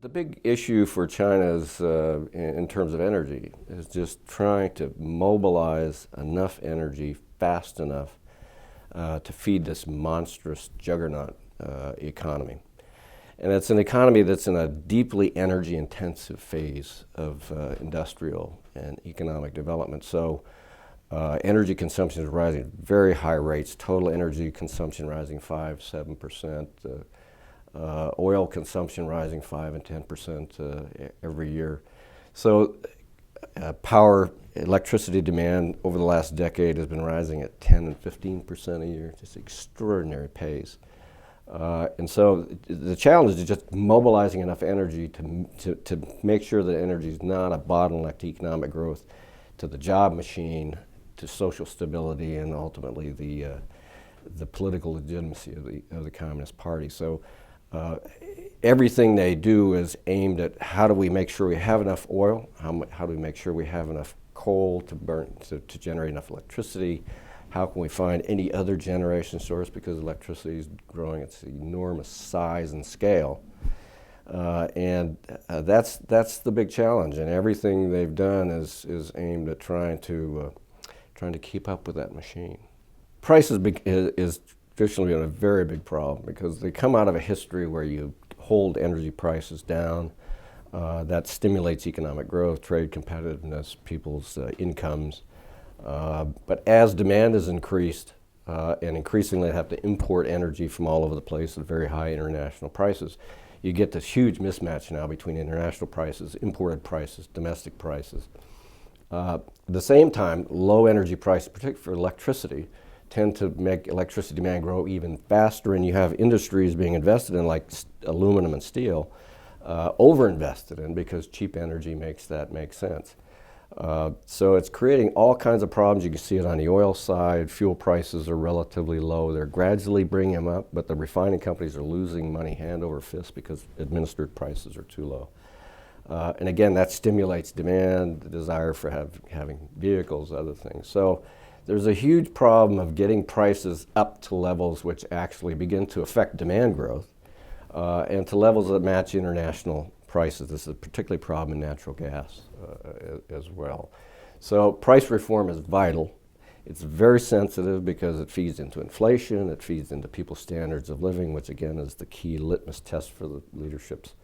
The big issue for China is, in terms of energy, is just trying to mobilize enough energy fast enough to feed this monstrous juggernaut economy. And it's an economy that's in a deeply energy-intensive phase of industrial and economic development. So energy consumption is rising at very high rates, total energy consumption rising 5–7%. Oil consumption rising 5 and 10% every year. So electricity demand over the last decade has been rising at 10 and 15% a year, just extraordinary pace. And so the challenge is just mobilizing enough energy to make sure that energy is not a bottleneck to economic growth, to the job machine, to social stability, and ultimately the political legitimacy of the Communist Party. So everything they do is aimed at how do we make sure we have enough oil, how do we make sure we have enough coal to burn to generate enough electricity, how can we find any other generation source because electricity is growing its enormous size and scale. And that's the big challenge, and everything they've done is aimed at trying to keep up with that machine. Price is traditionally been a very big problem because they come out of a history where you hold energy prices down. That stimulates economic growth, trade competitiveness, people's incomes. But as demand has increased, and increasingly have to import energy from all over the place at very high international prices, you get this huge mismatch now between international prices, imported prices, domestic prices. At the same time, low energy prices, particularly for electricity, tend to make electricity demand grow even faster, and you have industries being invested in like aluminum and steel, over-invested in because cheap energy makes that make sense. So it's creating all kinds of problems. You can see it on the oil side. Fuel prices are relatively low. They're gradually bringing them up, but the refining companies are losing money hand over fist because administered prices are too low. And again, that stimulates demand, the desire for having vehicles, other things. So there's a huge problem of getting prices up to levels which actually begin to affect demand growth and to levels that match international prices. This is a particular problem in natural gas as well. So price reform is vital. It's very sensitive because it feeds into inflation, it feeds into people's standards of living, which again is the key litmus test for the leadership's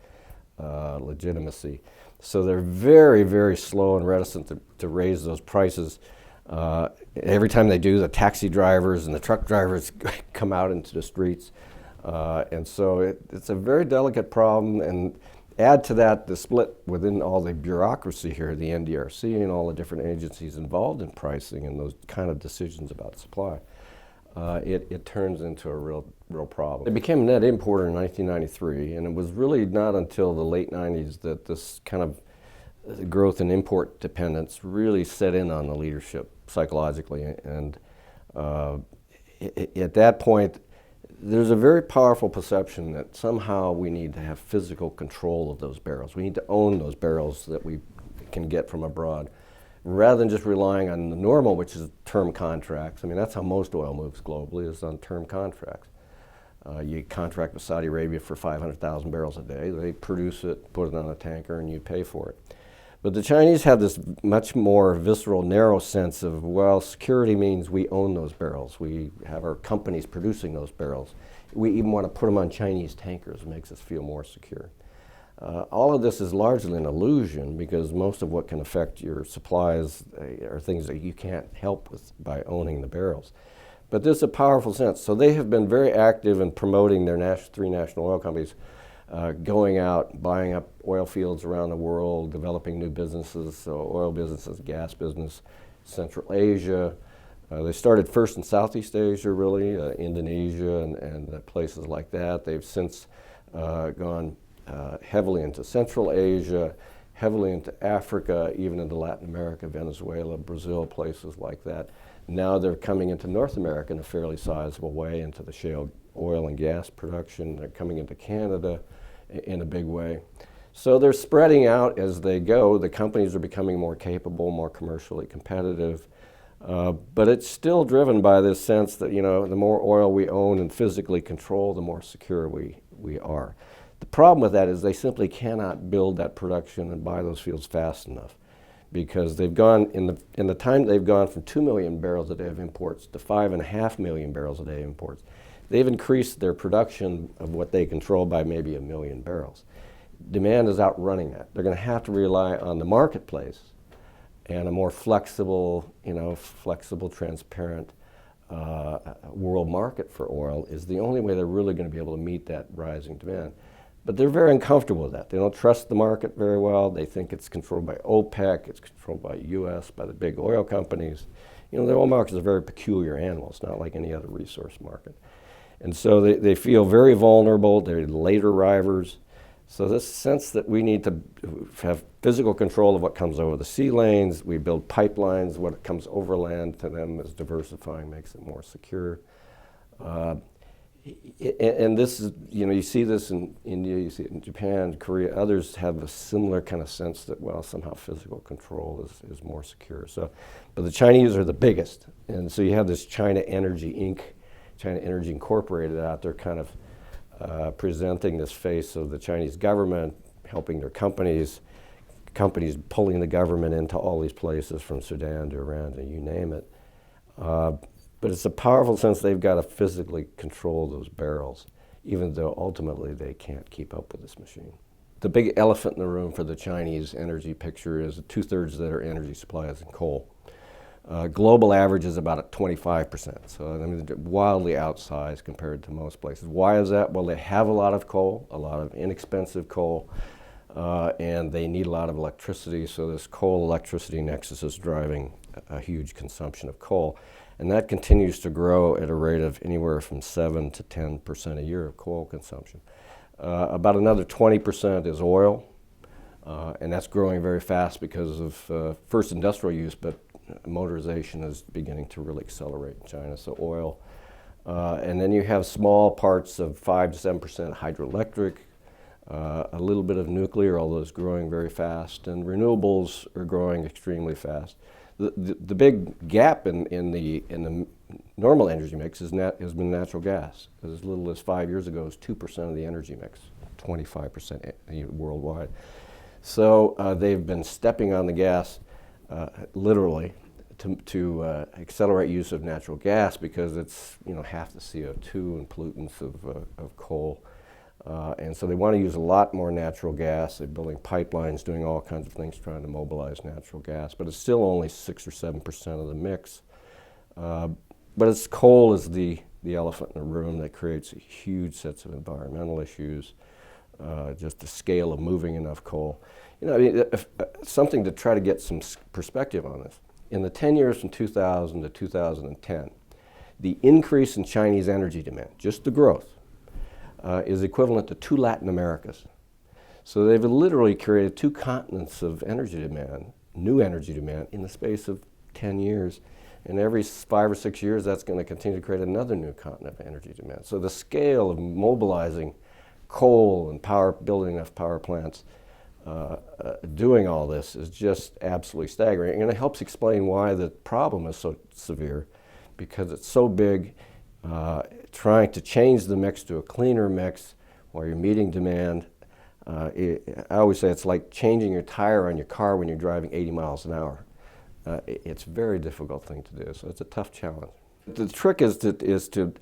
legitimacy. So they're very, very slow and reticent to raise those prices. Every time they do, the taxi drivers and the truck drivers come out into the streets. And so it's a very delicate problem, and add to that the split within all the bureaucracy here, the NDRC and all the different agencies involved in pricing and those kind of decisions about supply. It turns into a real problem. It became a net importer in 1993, and it was really not until the late 90s that this kind of growth in import dependence really set in on the leadership psychologically. And at that point, there's a very powerful perception that somehow we need to have physical control of those barrels. We need to own those barrels that we can get from abroad, rather than just relying on the normal, which is term contracts. I mean, that's how most oil moves globally, is on term contracts. You contract with Saudi Arabia for 500,000 barrels a day. They produce it, put it on a tanker, and you pay for it. But the Chinese have this much more visceral, narrow sense of, well, security means we own those barrels. We have our companies producing those barrels. We even want to put them on Chinese tankers. It makes us feel more secure. All of this is largely an illusion because most of what can affect your supplies are things that you can't help with by owning the barrels. But there's a powerful sense. So they have been very active in promoting their three national oil companies, going out, buying up oil fields around the world, developing new businesses, so oil businesses, gas business, Central Asia. They started first in Southeast Asia, really, Indonesia and places like that. They've since gone heavily into Central Asia, heavily into Africa, even into Latin America, Venezuela, Brazil, places like that. Now they're coming into North America in a fairly sizable way, into the shale oil and gas production. They're coming into Canada in a big way. So they're spreading out as they go. The companies are becoming more capable, more commercially competitive. But it's still driven by this sense that, the more oil we own and physically control, the more secure we are. The problem with that is they simply cannot build that production and buy those fields fast enough, because they've gone, in the time they've gone from 2 million barrels a day of imports to 5.5 million barrels a day of imports. They've increased their production of what they control by maybe 1 million barrels. Demand is outrunning that. They're going to have to rely on the marketplace and a more flexible, transparent world market for oil is the only way they're really going to be able to meet that rising demand. But they're very uncomfortable with that. They don't trust the market very well. They think it's controlled by OPEC, it's controlled by US, by the big oil companies. The oil market is a very peculiar animal. It's not like any other resource market. And so they feel very vulnerable. They're late arrivers. So this sense that we need to have physical control of what comes over the sea lanes, we build pipelines, what comes overland to them is diversifying, makes it more secure. And this is, you see this in India, you see it in Japan, Korea, others have a similar kind of sense that, well, somehow physical control is more secure. So, but the Chinese are the biggest. And so you have this China Energy Inc., China Energy Incorporated out there kind of presenting this face of the Chinese government, helping their companies pulling the government into all these places from Sudan to Iran to you name it. But it's a powerful sense they've got to physically control those barrels, even though ultimately they can't keep up with this machine. The big elephant in the room for the Chinese energy picture is 2/3 of their energy supply is in coal. Global average is about 25%, so I mean, they're wildly outsized compared to most places. Why is that? Well, they have a lot of coal, a lot of inexpensive coal, and they need a lot of electricity, so this coal-electricity nexus is driving a huge consumption of coal. And that continues to grow at a rate of anywhere from 7 to 10% a year of coal consumption. About another 20% is oil, and that's growing very fast because of first industrial use, but motorization is beginning to really accelerate in China, so oil. And then you have small parts of 5 to 7% hydroelectric, a little bit of nuclear, although it's growing very fast, and renewables are growing extremely fast. The big gap in the normal energy mix has been natural gas. As little as 5 years ago, it was 2% of the energy mix, 25% worldwide. So they've been stepping on the gas, literally, to accelerate use of natural gas because it's half the CO2 and pollutants of coal. And so they want to use a lot more natural gas. They're building pipelines, doing all kinds of things, trying to mobilize natural gas. But it's still only 6 or 7% of the mix. But coal is the elephant in the room that creates huge sets of environmental issues, just the scale of moving enough coal. Something to try to get some perspective on this. In the 10 years from 2000 to 2010, the increase in Chinese energy demand, just the growth, is equivalent to 2 Latin Americas. So they've literally created 2 continents of energy demand, new energy demand, in the space of 10 years. And every 5 or 6 years, that's going to continue to create another new continent of energy demand. So the scale of mobilizing coal and building enough power plants, doing all this is just absolutely staggering. And it helps explain why the problem is so severe, because it's so big. Trying to change the mix to a cleaner mix while you're meeting demand. I always say it's like changing your tire on your car when you're driving 80 miles an hour. It's a very difficult thing to do, so it's a tough challenge. The trick is to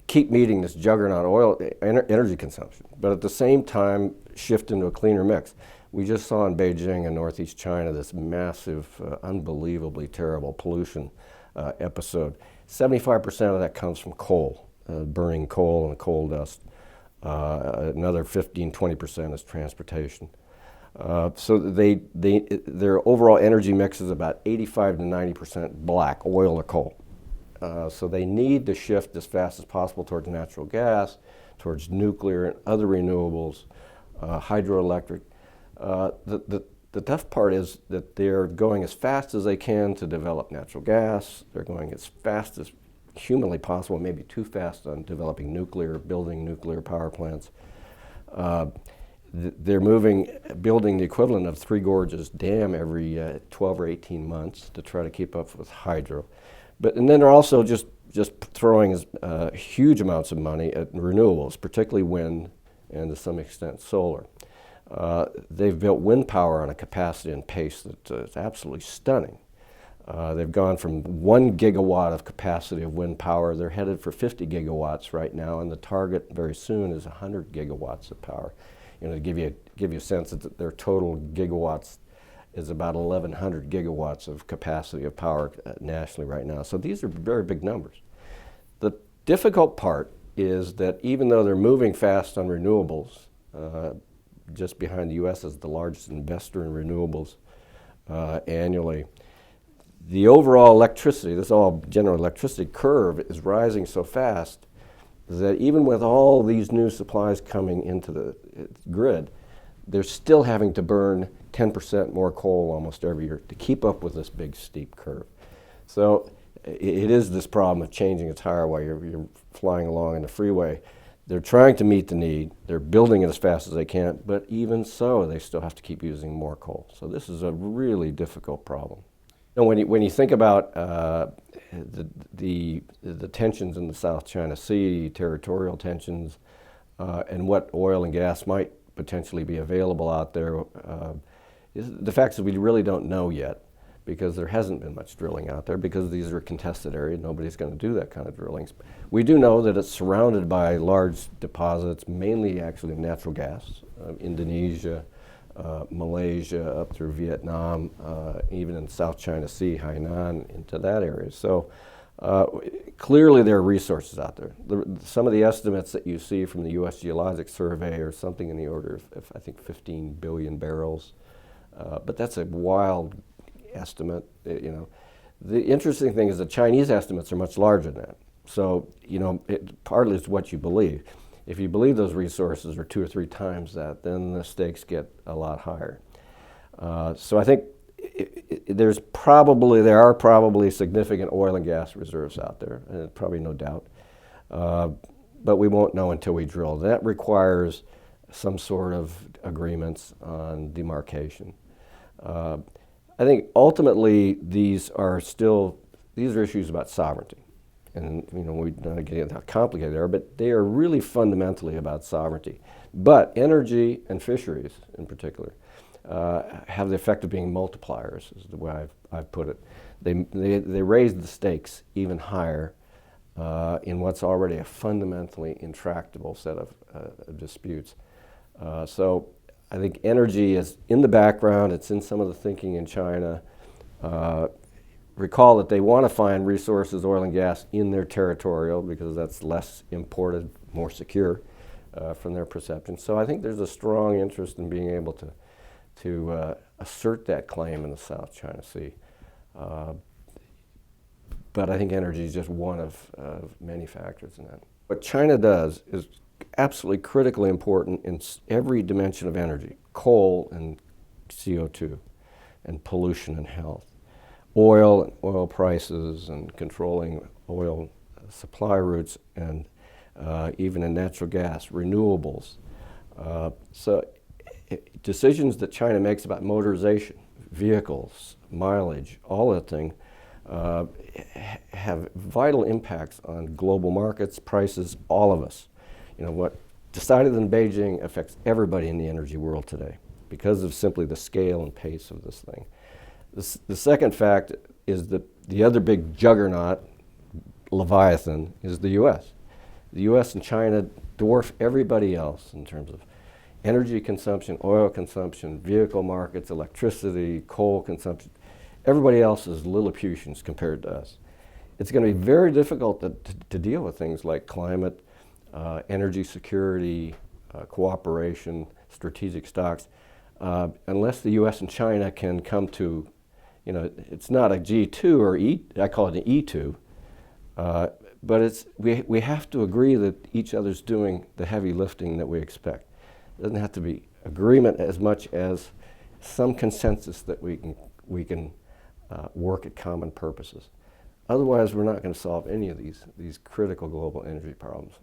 keep meeting this juggernaut oil energy consumption, but at the same time shift into a cleaner mix. We just saw in Beijing in northeast China this massive, unbelievably terrible pollution episode. 75% of that comes from coal, burning coal and coal dust. Another 15-20% is transportation. So their overall energy mix is about 85 to 90% black, oil or coal. So they need to shift as fast as possible towards natural gas, towards nuclear and other renewables, hydroelectric. The tough part is that they're going as fast as they can to develop natural gas. They're going as fast as humanly possible, maybe too fast on developing nuclear, building nuclear power plants. They're building the equivalent of Three Gorges Dam every 12 or 18 months to try to keep up with hydro. And then they're also just throwing huge amounts of money at renewables, particularly wind and to some extent solar. They've built wind power on a capacity and pace that is absolutely stunning. They've gone from 1 gigawatt of capacity of wind power. They're headed for 50 gigawatts right now, and the target very soon is 100 gigawatts of power. To give you a sense that their total gigawatts is about 1,100 gigawatts of capacity of power nationally right now. So these are very big numbers. The difficult part is that even though they're moving fast on renewables, just behind the U.S. is the largest investor in renewables annually, the overall electricity, this all general electricity curve is rising so fast that even with all these new supplies coming into the grid, they're still having to burn 10% more coal almost every year to keep up with this big steep curve. So it is this problem of changing a tire while you're flying along in the freeway. They're trying to meet the need. They're building it as fast as they can, but even so, they still have to keep using more coal. So this is a really difficult problem. And when you think about the tensions in the South China Sea, territorial tensions, and what oil and gas might potentially be available out there, the fact is we really don't know yet, because there hasn't been much drilling out there, because these are contested areas. Nobody's going to do that kind of drilling. We do know that it's surrounded by large deposits, mainly actually natural gas, Indonesia, Malaysia, up through Vietnam, even in South China Sea, Hainan, into that area. So clearly there are resources out there. Some of the estimates that you see from the U.S. Geologic Survey are something in the order of I think, 15 billion barrels. But that's a wild estimate. The interesting thing is the Chinese estimates are much larger than that. So, partly it's what you believe. If you believe those resources are 2 or 3 times that, then the stakes get a lot higher. So I think there are probably significant oil and gas reserves out there, and probably no doubt. But we won't know until we drill. That requires some sort of agreements on demarcation. I think ultimately these are issues about sovereignty. And we don't get into how complicated they are, but they are really fundamentally about sovereignty. But energy and fisheries, in particular, have the effect of being multipliers, is the way I've put it. They raise the stakes even higher in what's already a fundamentally intractable set of disputes. So I think energy is in the background. It's in some of the thinking in China. Recall that they want to find resources, oil and gas, in their territorial, because that's less imported, more secure from their perception. So I think there's a strong interest in being able to assert that claim in the South China Sea. But I think energy is just one of many factors in that. What China does is absolutely critically important in every dimension of energy: coal and CO2, and pollution and health. Oil prices, and controlling oil supply routes, and even in natural gas, renewables. So decisions that China makes about motorization, vehicles, mileage, all that thing, have vital impacts on global markets, prices, all of us. What decided in Beijing affects everybody in the energy world today because of simply the scale and pace of this thing. The second fact is that the other big juggernaut, Leviathan, is the U.S. The U.S. and China dwarf everybody else in terms of energy consumption, oil consumption, vehicle markets, electricity, coal consumption. Everybody else is Lilliputians compared to us. It's going to be very difficult to deal with things like climate, energy security, cooperation, strategic stocks, unless the U.S. and China can come to, it's not a G2 or E, I call it an E2, but we have to agree that each other's doing the heavy lifting that we expect. It doesn't have to be agreement as much as some consensus that we can work at common purposes. Otherwise, we're not going to solve any of these critical global energy problems.